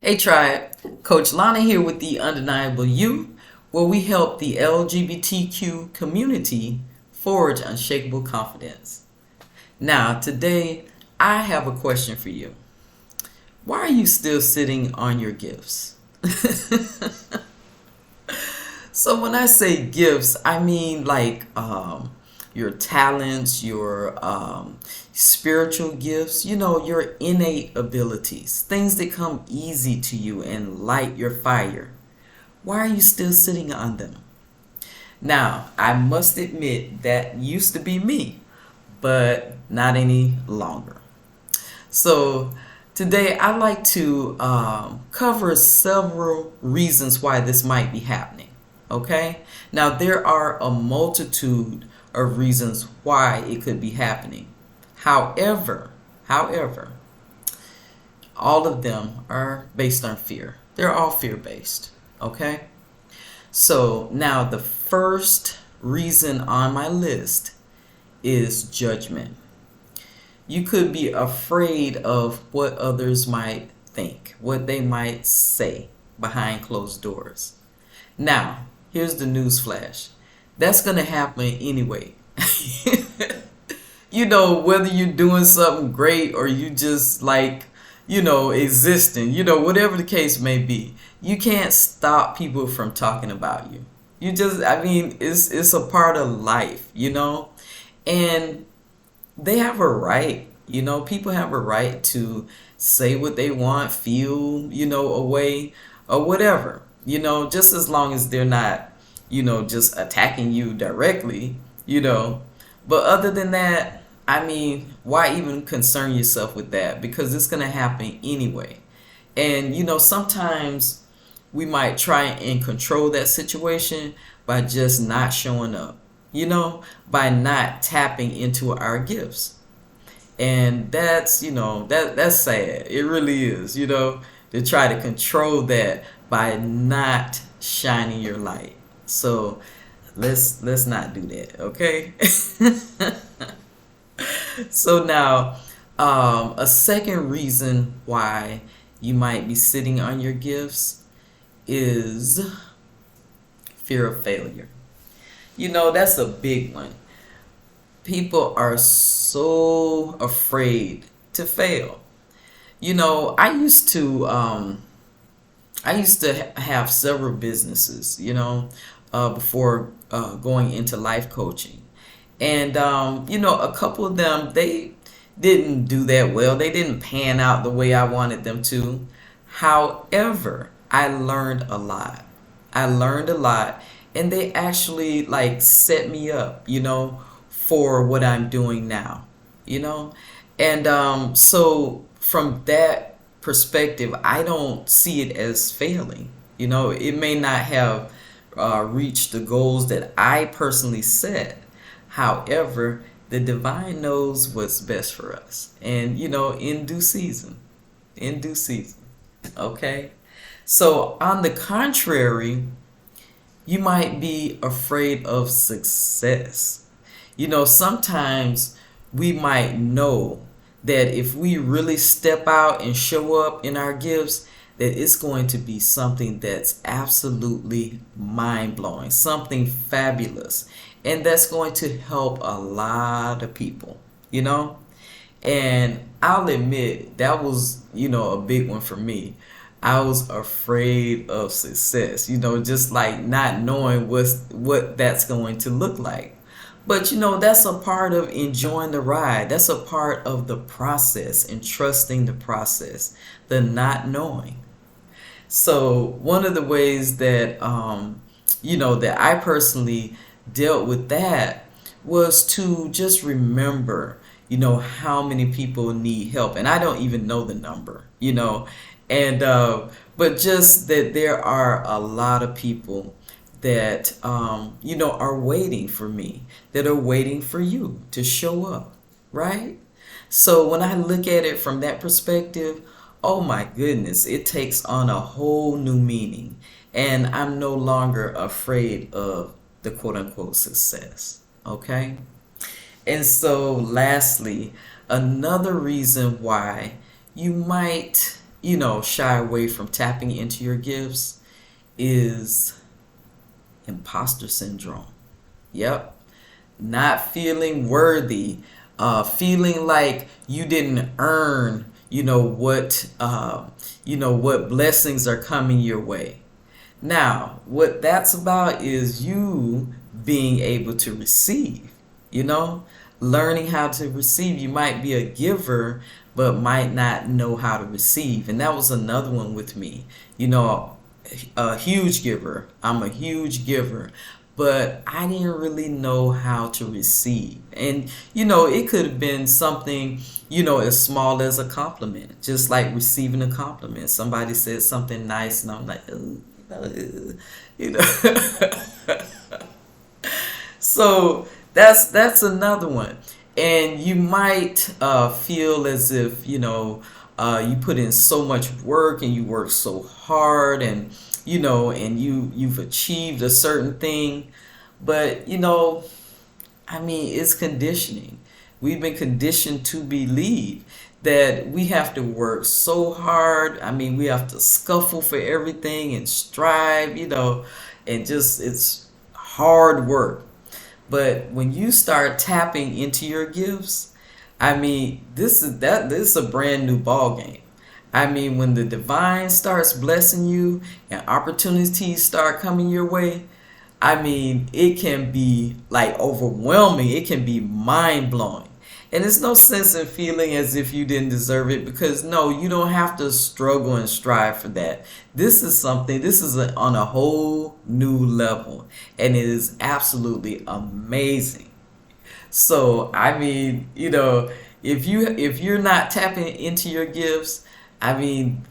Hey Tribe, Coach Lahna here with the Undeniable You, where we help the LGBTQ community forge unshakable confidence. Now, today I have a question for you. Why are you still sitting on your gifts? So when I say gifts, I mean like your talents, your spiritual gifts, your innate abilities, things that come easy to you and light your fire. Why are you still sitting on them? Now, I must admit that used to be me, but not any longer. So today I'd like to cover several reasons why this might be happening. Okay? Now, there are a multitude of reasons why it could be happening. However, all of them are based on fear. They're all fear based. Okay? So now the first reason on my list is judgment. You could be afraid of what others might think, what they might say behind closed doors. Now, here's the news flash. That's going to happen anyway. Whether you're doing something great or you just existing, whatever the case may be, you can't stop people from talking about you. It's a part of life. And they have a right, people have a right to say what they want, feel, a way or whatever, just as long as they're not, just attacking you directly. But other than that, why even concern yourself with that? Because it's going to happen anyway. And, sometimes we might try and control that situation by just not showing up, by not tapping into our gifts. And that's sad. It really is, to try to control that by not shining your light. So let's not do that, okay? So now, a second reason why you might be sitting on your gifts is fear of failure. That's a big one. People are so afraid to fail. I used to have several businesses, before going into life coaching. And, a couple of them, they didn't do that well. They didn't pan out the way I wanted them to. However, I learned a lot. And they actually set me up, for what I'm doing now, And so from that perspective, I don't see it as failing. It may not have reached the goals that I personally set. However, the divine knows what's best for us. And, in due season. In due season. Okay? So, on the contrary, you might be afraid of success. Sometimes we might know that if we really step out and show up in our gifts, that it's going to be something that's absolutely mind-blowing, something fabulous. And that's going to help a lot of people. And I'll admit that was, a big one for me. I was afraid of success, just not knowing what that's going to look like. But that's a part of enjoying the ride. That's a part of the process and trusting the process, the not knowing. So one of the ways that that I personally dealt with that was to just remember, how many people need help. And I don't even know the number. And but just that there are a lot of people that are waiting for me, that are waiting for you to show up, right? So when I look at it from that perspective, oh my goodness, it takes on a whole new meaning. And I'm no longer afraid of the quote unquote success. Okay? And so lastly, another reason why you might, shy away from tapping into your gifts is imposter syndrome. Yep. Not feeling worthy, feeling like you didn't earn, what blessings are coming your way. Now, what that's about is you being able to receive, learning how to receive. You might be a giver, but might not know how to receive. And that was another one with me. A huge giver. I'm a huge giver, but I didn't really know how to receive. And, it could have been something, as small as a compliment, just like receiving a compliment. Somebody said something nice, and I'm like, "Ugh, you know. So that's another one. And you might feel as if, you put in so much work and you work so hard, and you've achieved a certain thing, but it's conditioning. We've been conditioned to believe that we have to work so hard. We have to scuffle for everything and strive, and just it's hard work. But when you start tapping into your gifts, this is a brand new ball game. When the divine starts blessing you and opportunities start coming your way, it can be like overwhelming. It can be mind blowing. And there's no sense in feeling as if you didn't deserve it, because no, you don't have to struggle and strive for that. This is on a whole new level, and it is absolutely amazing. So, if you're not tapping into your gifts, I mean,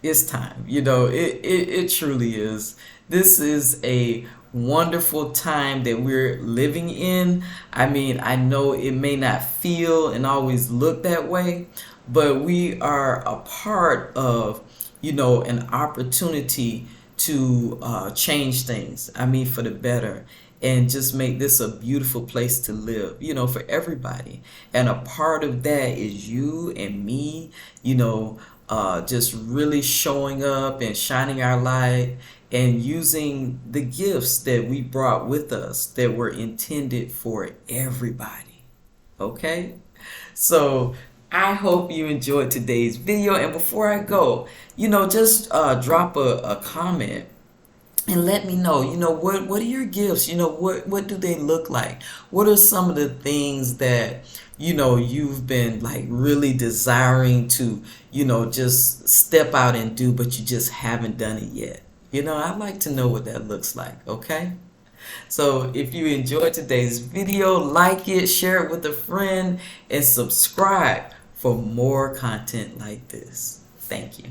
it's time. It truly is. This is a wonderful time that we're living in. I know it may not feel and always look that way, but we are a part of, an opportunity to change things. For the better, and just make this a beautiful place to live, for everybody. And a part of that is you and me, just really showing up and shining our light and using the gifts that we brought with us that were intended for everybody. Okay? So I hope you enjoyed today's video. And before I go, just drop a comment and let me know, what are your gifts? What do they look like? What are some of the things that, you've been like really desiring to, just step out and do, but you just haven't done it yet? I'd like to know what that looks like, okay? So if you enjoyed today's video, like it, share it with a friend, and subscribe for more content like this. Thank you.